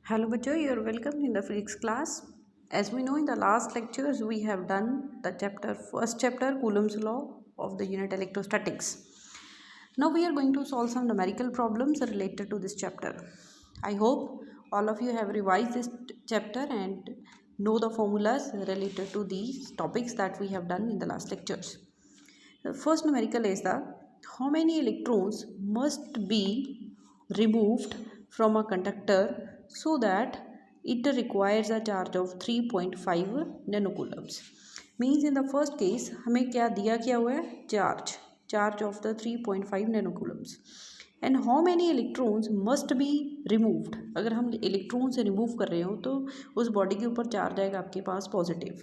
Hello bachcho, you are welcome in the physics class. As we know, in the last lectures we have done the first chapter Coulomb's law of the unit electrostatics. Now we are going to solve some numerical problems related to this chapter. I hope all of you have revised this chapter and know the formulas related to these topics that we have done in the last lectures. The first numerical is how many electrons must be removed from a conductor so that it requires a charge of 3.5 nanocoulombs. Means in the first case हमें क्या हुआ है charge of the 3.5 nanocoulombs. And how many electrons must be removed. अगर हम electron से remove कर रहे हो तो उस बॉडी के ऊपर चार्ज आएगा आपके पास पॉजिटिव.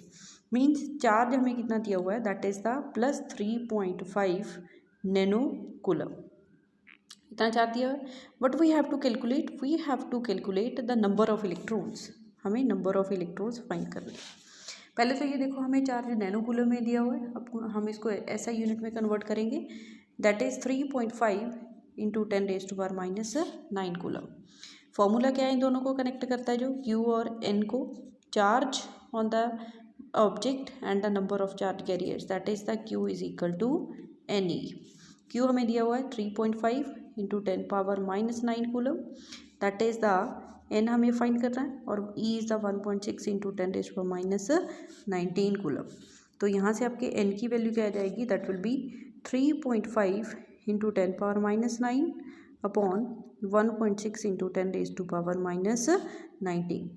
मीन्स चार्ज हमें कितना दिया हुआ है, that is the plus 3.5 nano coulomb. इतना चार्ज दिया है. But we have to calculate the number of electrons. हमें नंबर ऑफ इलेक्ट्रॉन्स फाइंड करने. पहले तो ये देखो हमें चार्ज नैनो कूलम में दिया हुआ है. अब हम इसको ऐसा यूनिट में कन्वर्ट करेंगे, that is 3.5 into 10⁻⁹ coulomb. Formula क्या है इन दोनों को कनेक्ट करता है, जो Q और N को, charge on the object and the number of charge carriers, that is the Q is equal to NE. Q हमें दिया हुआ है 3.5 into 10⁻⁹ coulomb, that is the N हमें फाइंड करना है, और E is the 1.6 into 10⁻⁹ coulomb. तो यहाँ से आपके N की वैल्यू क्या आ जाएगी, that will B 3.5 into 10⁻⁹ upon 1.6 into 10⁻⁻⁹.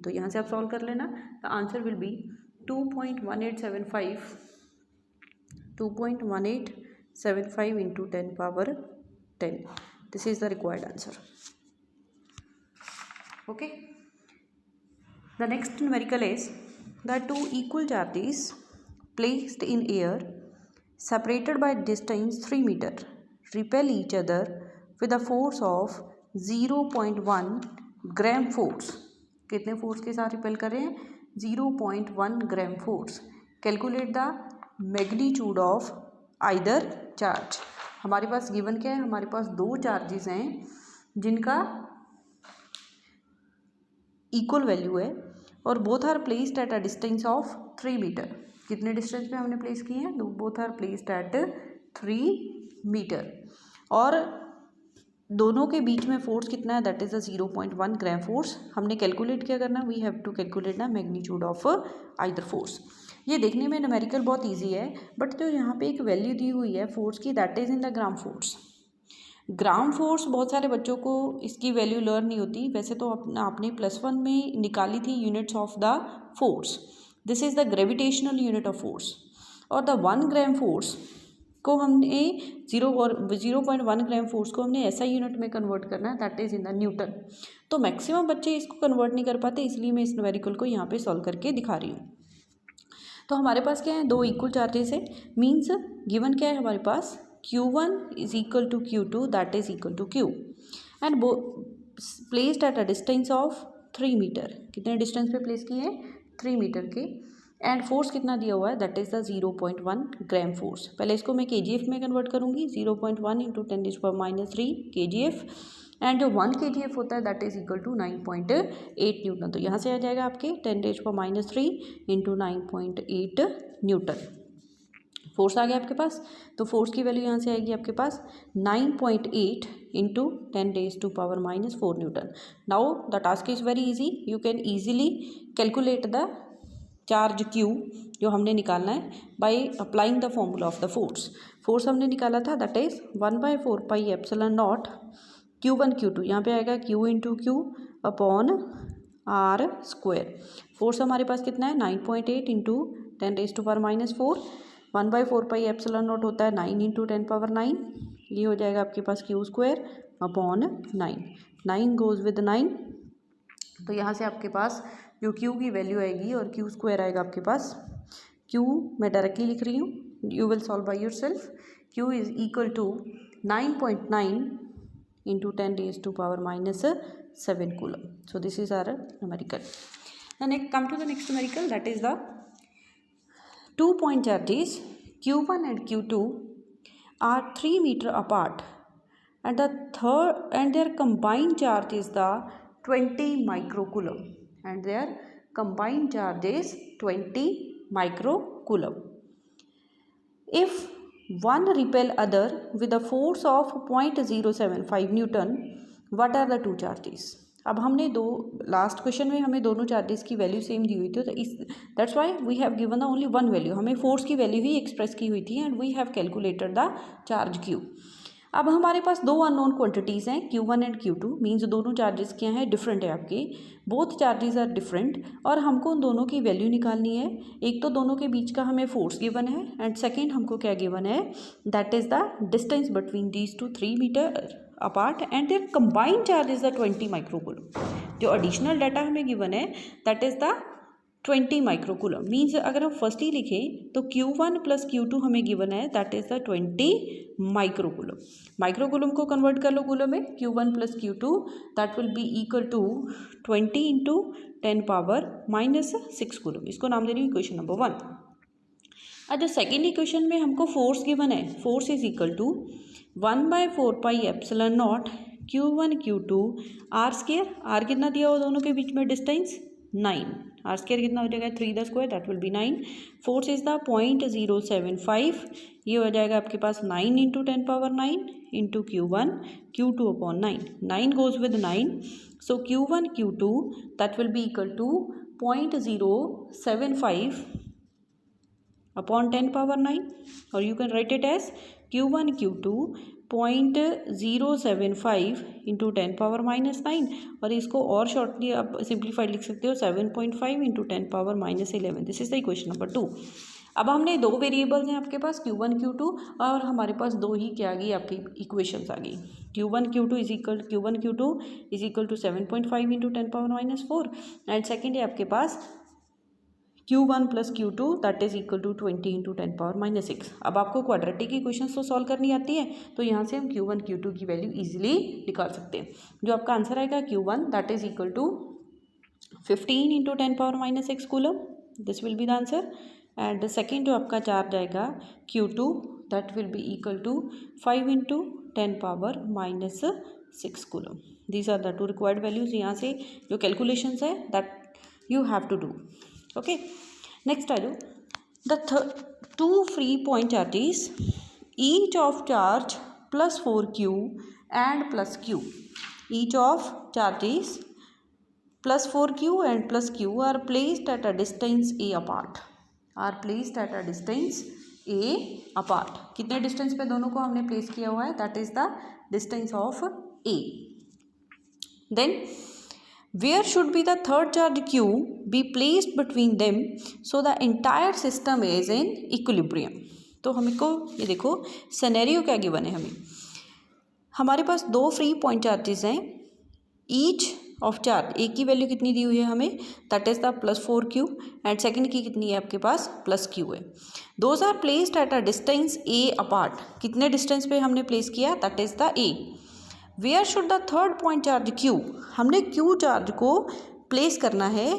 तो यहाँ से आप सॉल्व कर लेना. The answer will B 2.1875 into 10⁻10. This is the required answer. Okay. The next numerical is the two equal charges placed in air separated by distance 3 meter repel each other with a force of 0.1 gram force. कितने force के साथ repel कर रहे हैं, 0.1 gram force. Calculate the magnitude of either charge. हमारे पास given क्या है, हमारे पास दो चार्जेस हैं जिनका इक्वल वैल्यू है और both are placed at a distance of 3 metre. कितने डिस्टेंस पे हमने प्लेस किए हैं, both are placed at 3 metre. और दोनों के बीच में फोर्स कितना है, that is a 0.1 gram force. हमने कैलकुलेट क्या करना, we have to calculate the magnitude of either force. ये देखने में न्यूमेरिकल बहुत इजी है, बट जो यहाँ पे एक वैल्यू दी हुई है फोर्स की, that is in the gram force. Gram force बहुत सारे बच्चों को इसकी वैल्यू लर्न नहीं होती. वैसे तो आपने +1 में निकाली थी units of the force. This is the gravitational unit of force. और द 1 ग्राम फोर्स को हमने 0.1 ग्राम फोर्स को हमने ऐसा यूनिट में कन्वर्ट करना है, that is in the Newton. तो मैक्सिमम बच्चे इसको कन्वर्ट नहीं कर पाते, इसलिए मैं इस न्यूमेरिकल को यहाँ पे सॉल्व करके दिखा रही हूँ. तो हमारे पास क्या है, दो इक्वल चार्जेस है. मीन्स गिवन क्या है हमारे पास, Q1 is equal to Q2, that is equal to Q, and placed at a distance of 3 metre. कितने डिस्टेंस पे प्लेस किए हैं, 3 मीटर के. एंड फोर्स कितना दिया हुआ है, that is the 0.1 gram force. पहले इसको मैं kgf में कन्वर्ट करूँगी, 0.1 इंटू 10⁻³ kgf. एंड जो 1 kgf होता है that is equal to 9.8 newton. तो यहाँ से आ जाएगा आपके 10⁻³ इंटू 9.8 न्यूटन. फोर्स आ गया आपके पास. तो फोर्स की वैल्यू यहाँ से आएगी आपके पास 9.8 into 10⁻⁴ Newton. Now the task is very easy. You can easily calculate the charge Q जो हमने निकालना है by applying the formula of the force. Force हमने निकाला था, दैट इज़ 1/4πε0 Q1 Q2. यहाँ पे आएगा Q into Q upon R². Force हमारे पास कितना है, 9.8 इंटू 10⁻⁴. 1/4πε0 होता है 9 इंटू 10⁹. ये हो जाएगा आपके पास Q² अपॉन 9. 9 goes with 9. तो यहाँ से आपके पास जो Q की वैल्यू आएगी और Q² आएगा आपके पास. Q मैं डायरेक्टली लिख रही हूँ, you will solve by yourself. Q is equal to 9.9 into 10⁻⁷ coulomb. So this is our numerical. Come to the next numerical, that is the 2 point charges Q1 and Q2 are 3 meter apart, and their combined charge is the 20 microcoulomb and their combined charge is 20 microcoulomb. If one repel other with a force of 0.075 Newton, what are the two charges? अब हमने दो last question में हमें दोनों charges की value same दी हुई थी, तो इस that's why we have given only one value, हमें फोर्स की वैल्यू ही एक्सप्रेस की हुई थी and we have calculated the charge Q. अब हमारे पास दो अननोन क्वांटिटीज़ हैं Q1 एंड Q2, मीन्स दोनों चार्जेस क्या हैं, डिफरेंट है आपके, बोथ चार्जेस आर डिफरेंट और हमको उन दोनों की वैल्यू निकालनी है. एक तो दोनों के बीच का हमें फोर्स गिवन है एंड सेकेंड हमको क्या गिवन है, that is the distance between these two 3 metre apart and their combined charge is the 20 microcoulomb. जो एडिशनल डाटा हमें गिवन है that is the 20 microcoulomb. Means अगर हम फर्स्ट ही लिखें तो Q1 प्लस Q2 हमें गिवन है that is the 20 microcoulomb. Microcoulomb को कन्वर्ट कर लो कूलम में, Q1 plus Q2 that will be equal to 20 into 10 power minus 6 coulomb. इसको नाम दे रही हूँ इक्वेशन नंबर 1. अच्छा, सेकेंड इक्वेशन में हमको फोर्स गिवन है, force is equal to 1/4 pi epsilon naught Q1 Q2 R square. R कितना दिया हुआ दोनों के बीच में डिस्टेंस 9, आर स्क्वायर कितना हो जाएगा 3 the square that will be 9. Force is the 0.075, ये हो जाएगा आपके पास 9 into 10 power 9 into Q1 Q2 upon 9. 9 goes with 9, so Q1 Q2 that will be equal to 0.075 upon 10 power 9 और you can write it as Q1 Q2 0.075 into 10 power minus 9 और इसको और shortly आप सिंप्लीफाइड लिख सकते हो 7.5 into 10 power minus 11. This is the equation number 2. अब हमने दो वेरिएबल्स हैं आपके पास Q1 Q2 और हमारे पास दो ही क्या आ गई आपकी इक्वेशंस आ गई. Q1 Q2 is equal to 7.5 into 10 power minus 4 and second है आपके पास Q1 plus Q2 that is equal to 20 into 10 power minus 6. अब आपको क्वाड्रेटिक इक्वेशन तो सॉल्व करनी आती है, तो यहाँ से हम Q1 Q2 की वैल्यू इजीली निकाल सकते हैं. जो आपका आंसर आएगा Q1 that is equal to 15 into 10 power minus 6 coulomb. This will be the answer. And second जो आपका चार्ज आएगा Q2 that will be equal to 5 into 10 power minus 6 coulomb. These are the two required values. यहाँ से जो calculations है that you have to do. Okay, next I do the two free point charges, each of charge plus 4q and plus q. Each of charges plus 4q and plus q are placed at a distance a apart. Are placed at a distance a apart. कितने distance पे दोनों को हमने place किया हुआ है, that is the distance of a. Then where should be the third charge q be placed between them so the entire system is in equilibrium. तो हमको ये देखो सिनेरियो क्या गिवन है, हमारे पास दो फ्री पॉइंट चार्जेस हैं. ईच ऑफ चार्ज, एक की वैल्यू कितनी दी हुई है हमें that is the plus 4q and second की कितनी है आपके पास प्लस q है. Those are placed at a distance a apart. कितने डिस्टेंस पे हमने प्लेस किया that is the a. Where should the third point charge q, हमने q चार्ज को प्लेस करना है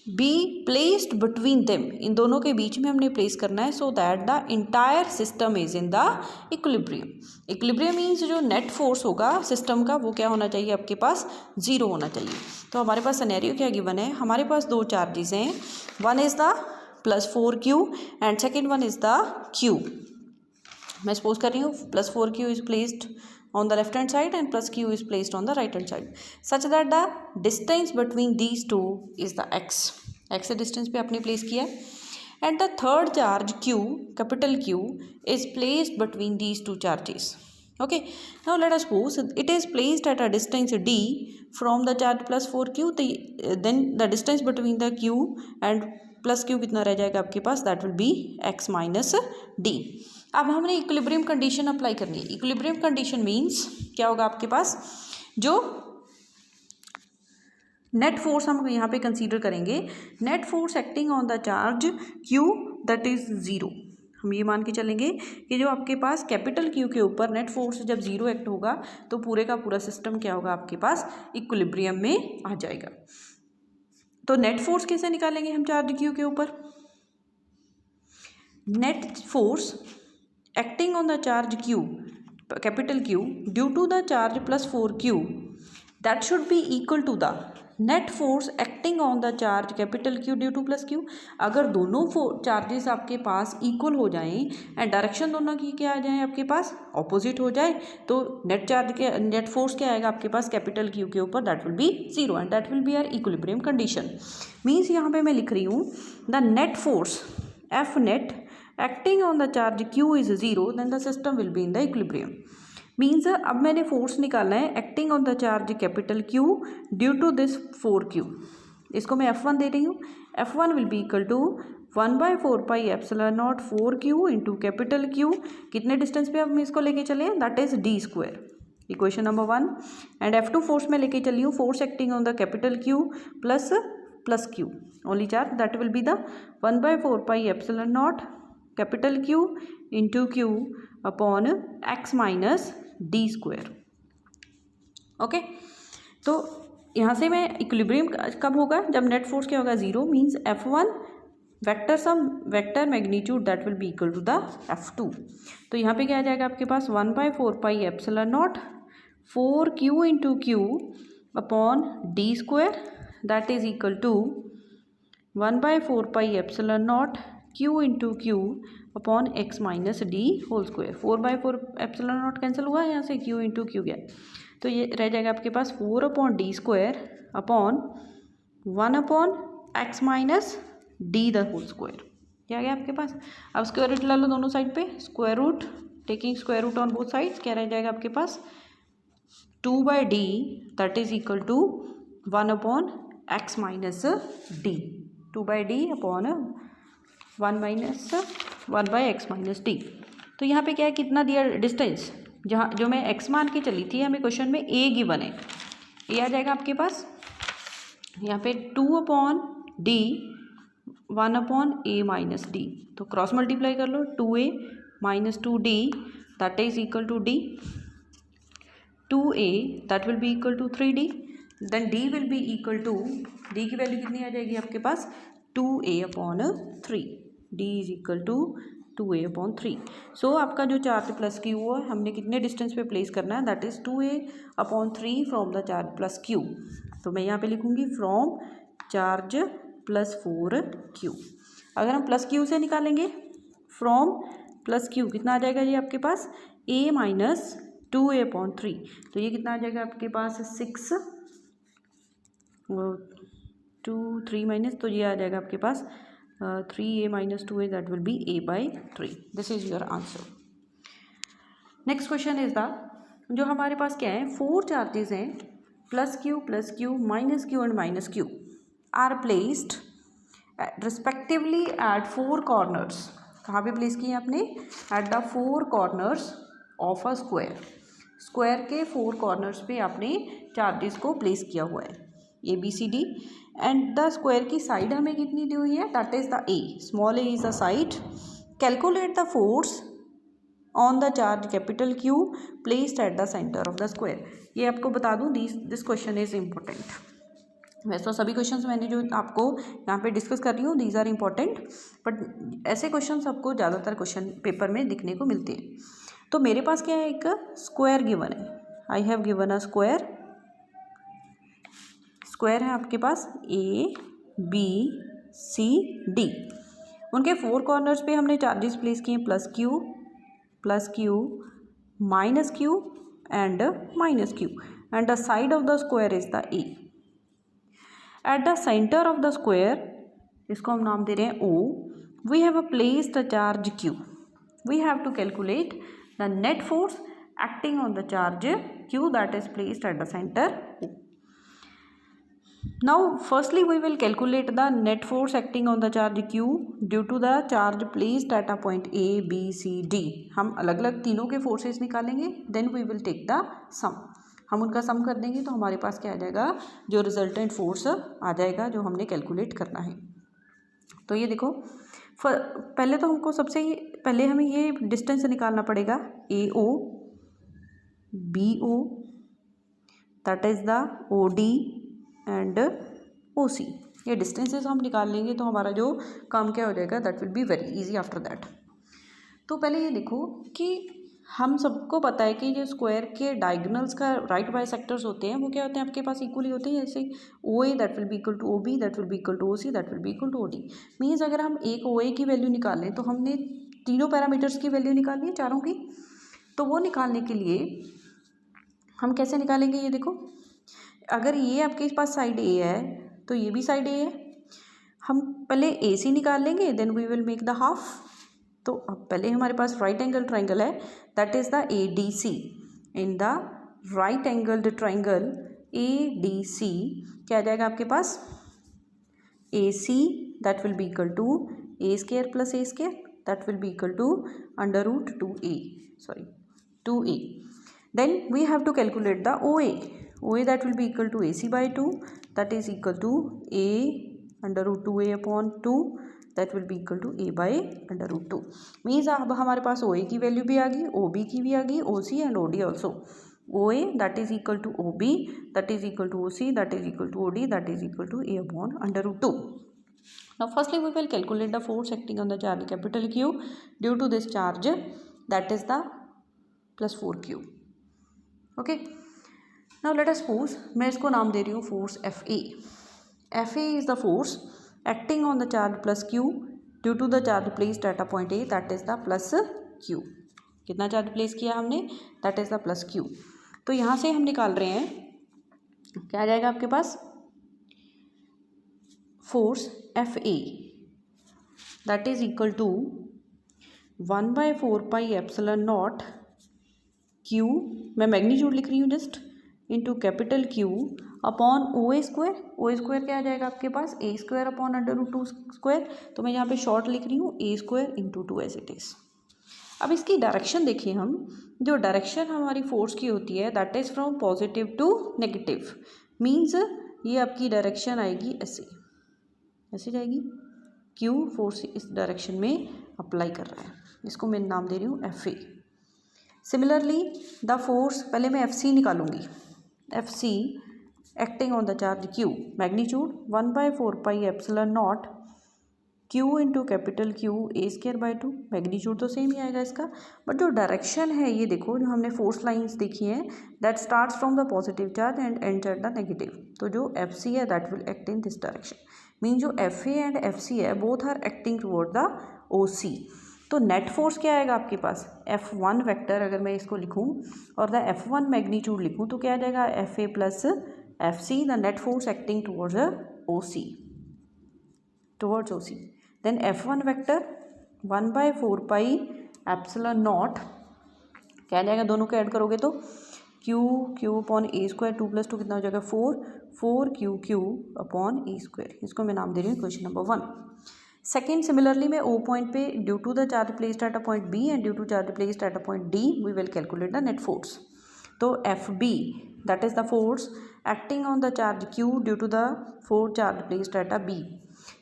बी प्लेस्ड बिटवीन देम, इन दोनों के बीच में हमने प्लेस करना है so that the entire system is in the equilibrium. Equilibrium means जो नेट फोर्स होगा सिस्टम का वो क्या होना चाहिए आपके पास 0 होना चाहिए. तो हमारे पास सिनेरियो क्या गिवन है, हमारे पास दो चार्जेस हैं, one is the plus 4q and second one is the q. मैं सपोज कर रही हूँ plus 4q is placed on the left hand side and plus q is placed on the right hand side such that the distance between these two is the x. x distance पे आपने place किया and the third charge q, capital Q is placed between these two charges. Okay, now let us suppose it is placed at a distance d from the charge plus 4q. Then the distance between the q and plus q कितना रह जाएगा आपके पास that will be x minus d. अब हमने equilibrium condition apply करनी है. Equilibrium condition means क्या होगा आपके पास, जो नेट फोर्स हम यहाँ पे कंसीडर करेंगे, net force acting on the charge q that is 0. हम ये मान के चलेंगे कि जो आपके पास कैपिटल Q के ऊपर नेट फोर्स जब 0 एक्ट होगा तो पूरे का पूरा सिस्टम क्या होगा आपके पास इक्विलिब्रियम में आ जाएगा. तो नेट फोर्स कैसे निकालेंगे हम चार्ज Q के ऊपर, net force acting on the charge q capital Q due to the charge plus 4q that should be equal to the net force acting on the charge capital Q due to plus Q. अगर दोनों charges आपके पास equal हो जाएं and direction दोनों की क्या आ जाए आपके पास ऑपोजिट हो जाए, तो नेट चार्ज के नेट फोर्स क्या आएगा आपके पास कैपिटल क्यू के ऊपर, that will be zero and that will be our equilibrium condition. Means यहाँ पे मैं लिख रही हूँ the net force F net acting on the charge Q is zero then the system will be in the equilibrium. Means अब मैंने force निकालना है acting on the charge capital Q due to this 4Q। इसको मैं F1 दे रही हूँ। F1 will be equal to 1/4πε0 4Q into capital Q। कितने डिस्टेंस पे अब हम इसको लेके चले हैं, that is d²। Equation number 1। And F2 force में लेके चली हूँ, force acting on the capital Q plus Q only charge, that will be the 1/4πε0 capital Q into Q upon x minus d²। Okay, तो यहाँ से मैं equilibrium कब होगा, जब नेट फोर्स क्या होगा zero. Means F1 vector sum vector magnitude that will be equal to the F2। तो यहाँ पे क्या आ जाएगा आपके पास 1/4πε0 4Q into Q upon d² that is equal to 1/4πε0 Q into Q upon x minus d whole square. 4/4 cancel हुआ, यहाँ से Q इंटू Q गया, तो ये रह जाएगा आपके पास 4/d² upon 1/x minus d the whole square. क्या गया आपके पास। अब स्क्वायर रूट ला लो दोनों साइड पे, square root taking square root on both sides, क्या रह जाएगा आपके पास 2/d that is equal to 1/x minus d। 2/d upon 1/x minus d। तो यहाँ पे क्या है, कितना दिया डिस्टेंस, जहाँ जो मैं x मान के चली थी, हमें क्वेश्चन में a गिवन है, a आ जाएगा आपके पास यहाँ पे 2/d 1/a माइनस d। तो क्रॉस मल्टीप्लाई कर लो, 2a minus 2d that is equal to d, 2a that will be equal to 3d, then d will be equal to, d की वैल्यू कितनी आ जाएगी आपके पास 2a/3, d is equal to 2a/3। So आपका जो चार्ज प्लस क्यू है हमने कितने डिस्टेंस पे प्लेस करना है, that is 2a/3 from the charge plus Q. तो मैं यहाँ पे लिखूँगी फ्रॉम चार्ज प्लस 4Q। अगर हम प्लस क्यू से निकालेंगे फ्रॉम प्लस क्यू, कितना आ जाएगा ये आपके पास a माइनस 2a/3, तो ये कितना आ जाएगा आपके पास 6 2 3 माइनस, तो ये आ जाएगा आपके पास 3a minus 2a that will be a/3। This is your answer. Next question is the, जो हमारे पास क्या है, 4 चार्जेस हैं plus Q minus Q and minus Q are placed respectively at 4 corners. कहाँ पे प्लेस किए आपने, at the 4 corners of a square. Square के 4 कॉर्नर्स पे आपने चार्जेस को प्लेस किया हुआ है ABCD, एंड द स्क्वायर की साइड हमें कितनी दी हुई है, that is the a, small a is the side. Calculate the force on the charge capital Q placed at the centre of the square. ये आपको बता दूं, दिस क्वेश्चन इज इम्पोर्टेंट। वैसे तो सभी क्वेश्चंस मैंने जो आपको यहाँ पे डिस्कस कर रही हूँ दीज आर इम्पोर्टेंट, बट ऐसे क्वेश्चंस आपको ज़्यादातर क्वेश्चन पेपर में दिखने को मिलते हैं। तो मेरे पास क्या है, एक स्क्वायर गिवन है, I have given a square. Square है आपके पास ABCD, उनके 4 कॉर्नर्स पे हमने चार्जेस प्लेस किए plus Q minus Q and minus Q, and the side of the square is the A। At the centre of the square, इसको हम नाम दे रहे हैं O, we have placed the charge Q। We have to calculate the net force acting on the charge Q that is placed at the center O. Now firstly we will calculate the net force acting on the charge Q due to the charge placed at a point A, B, C, D. हम अलग अलग तीनों के forces निकालेंगे, then we will take the sum. हम उनका सम कर देंगे तो हमारे पास क्या आ जाएगा, जो रिजल्टेंट फोर्स आ जाएगा जो हमने कैलकुलेट करना है। तो ये देखो, पहले तो हमको सबसे पहले हमें ये डिस्टेंस निकालना पड़ेगा AO BO that is the OD and OC। ये डिस्टेंसेस हम निकाल लेंगे तो हमारा जो काम क्या हो जाएगा, that will be very easy after that. तो पहले ये देखो कि हम सबको पता है कि जो स्क्वायर के डायगोनल्स का राइट बाइसेक्टर्स होते हैं वो क्या होते हैं आपके पास इक्वली होते हैं, जैसे O A that will be equal to O B that will be equal to O C that will be equal to O D. Means अगर हम एक ओ ए की वैल्यू निकालें तो हमने तीनों पैरामीटर्स की वैल्यू निकालनी है, चारों की। तो वो निकालने के लिए हम कैसे निकालेंगे, ये देखो, अगर ये आपके पास साइड ए है तो ये भी साइड ए है। हम पहले ए सी निकाल लेंगे, then we will make the half. तो अब पहले हमारे पास राइट एंगल ट्राइंगल है, that is the A D C. In the right angled triangle A D C क्या आ जाएगा आपके पास, A C that will be equal to A square plus A square that will be equal to under root 2a, sorry 2a। Then we have to calculate the O A that will be equal to A C by 2 that is equal to A under root 2a upon 2 that will be equal to A by under root 2। Means अब हमारे पास ओ ए की value भी आ गई, O B की भी आ गई, O C and O D also. O A that is equal to O B that is equal to O C that is equal to O D that is equal to A upon under root 2। Now firstly we will calculate the force acting on the charge capital Q due to this charge, that is the plus 4Q. Okay, now let us suppose मैं इसको नाम दे रही हूँ force FA. FA is the force acting on the charge plus Q due to the charge placed at a point A, that is the plus Q. कितना charge place किया हमने, that is the plus Q. तो यहाँ से हम निकाल रहे हैं, क्या आ जाएगा आपके पास, force FA that is equal to 1/4 pi epsilon naught Q, मैं मैग्नीट्यूड लिख रही हूँ just, into capital Q upon O A square. O A square क्या आ जाएगा आपके पास, A square upon under root 2 square. तो मैं यहाँ पे शॉर्ट लिख रही हूँ A square into 2 as it is. अब इसकी डायरेक्शन देखिए हम, जो डायरेक्शन हमारी फोर्स की होती है that is from positive to negative. Means ये आपकी डायरेक्शन आएगी ऐसे जाएगी। क्यू फोर्स इस डायरेक्शन में अप्लाई कर रहा है, इसको मैं नाम दे रही हूँ F A. Similarly the force, पहले मैं एफ सी निकालूंगी, F C acting on the charge Q, magnitude 1/4 pi epsilon naught Q into capital Q A square by 2। Magnitude तो सेम ही आएगा इसका, बट जो डायरेक्शन है ये देखो, जो हमने फोर्स लाइंस देखी हैं that starts from the positive charge and ends at the negative. तो जो एफ सी है that will act in this direction. Mean जो F A and F C है both are acting toward the O C. तो net force क्या आएगा आपके पास, F1 vector अगर मैं इसको लिखूं और द F1 मैग्नीट्यूड लिखूं तो क्या आ जाएगा, F A plus F C, the net force acting towards O C, towards O C. Then F1 vector 1/4 pi epsilon naught, क्या आ जाएगा, दोनों को ऐड करोगे तो क्यू अपॉन ए स्क्वायर, 2 + 2 कितना हो जाएगा 4 क्यू अपॉन ए स्क्वायर। इसको मैं नाम दे रही हूँ क्वेश्चन नंबर 1। सेकेंड, सिमिलरली मैं ओ पॉइंट पे due to the charge placed at a point B and due to charge placed at a point D we will calculate the net force. तो F B that is the force acting on the charge Q due to the force charge placed at a B,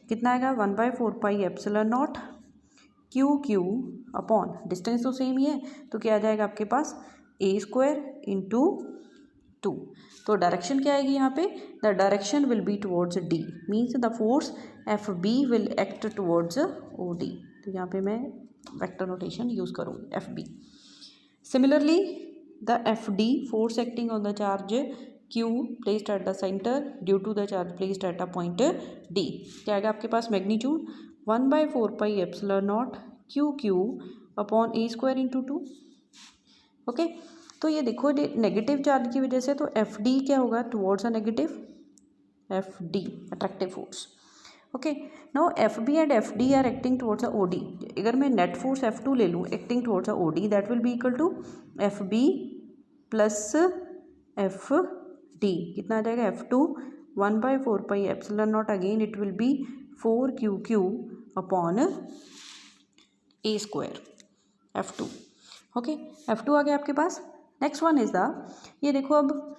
कितना आएगा 1/4 pi epsilon naught Q upon, distance तो same ही है तो क्या आ जाएगा आपके पास ए स्क्वायर इंटू 2। तो डायरेक्शन क्या आएगी यहाँ पे, the direction will be towards D, means the force F B will act towards O D. तो यहाँ पे मैं वेक्टर नोटेशन यूज़ करूँगी F B. Similarly the F D force acting on the charge Q placed at the centre due to the charge placed at a point D, क्या आएगा आपके पास, magnitude 1/4 pi epsilon naught Q upon A square into 2। Okay, तो ये देखो negative charge की वजह से तो एफ डी क्या होगा, towards a negative, F D attractive force. Okay, now F B and F D are acting towards a O D. अगर मैं नेट फोर्स F2 ले लूँ acting towards a O D, that will be equal to F B plus F D, कितना आ जाएगा F2 1/4 pi epsilon naught, again it will be 4 Q upon A square F2। Okay, F2 आ गया आपके पास। Next one is the, ये देखो अब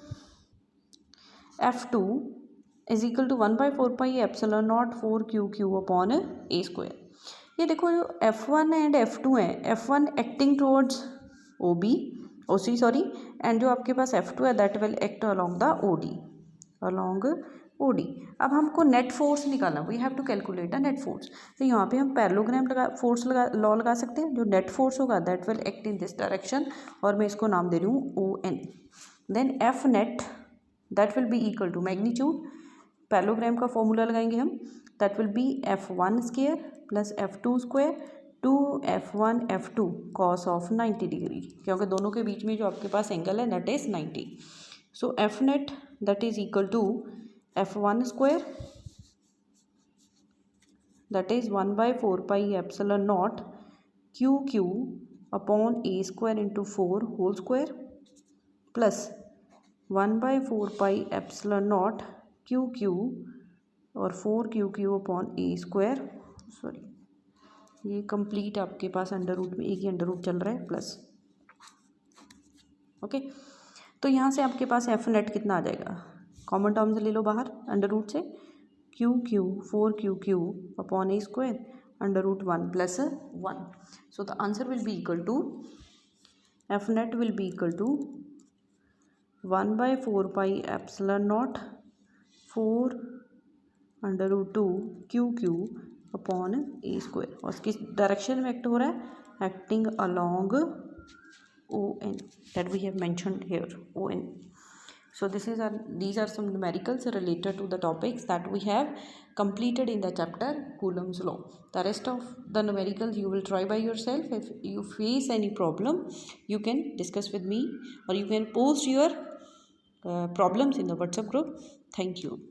F2 is equal to 1/4 pi epsilon naught 4 Q upon A square. ये देखो जो F1 एंड F2 है, F1 acting towards O C sorry, and जो आपके पास F2 है that will act along the O D, along OD। अब हमको नेट फोर्स निकालना, we have to calculate a net force. तो यहाँ पे हम पैरेललोग्राम लॉ लगा सकते हैं। जो नेट फोर्स होगा that will act in this direction, और मैं इसको नाम दे रही हूँ ON। Then F net that will be equal to magnitude, parallelogram का फॉर्मूला लगाएंगे हम, that will be F1 square plus F2 square two F1 F2 cos of 90 degree, क्योंकि दोनों के बीच में जो आपके पास एंगल है that is 90। So F net that is equal to F1 square that is 1/4 pi epsilon naught QQ upon A square into 4 whole square plus 1/4 pi epsilon naught QQ और 4QQ upon A square, sorry ये complete आपके पास under root में एक ही under root चल रहा है plus, okay. तो यहाँ से आपके पास F नेट कितना आ जाएगा, कॉमन टर्म्स ले लो बाहर अंडर रूट से, QQ 4QQ upon A square under root 1 plus 1। So the answer will be equal to F net will be equal to 1/4 pi epsilon naught 4 under root 2 QQ upon A square, और किस direction में act हो रहा है, acting along ON that we have mentioned here, ON. So these are some numericals related to the topics that we have completed in the chapter Coulomb's law. The rest of the numericals you will try by yourself. If you face any problem, you can discuss with me, or you can post your problems in the WhatsApp group. Thank you.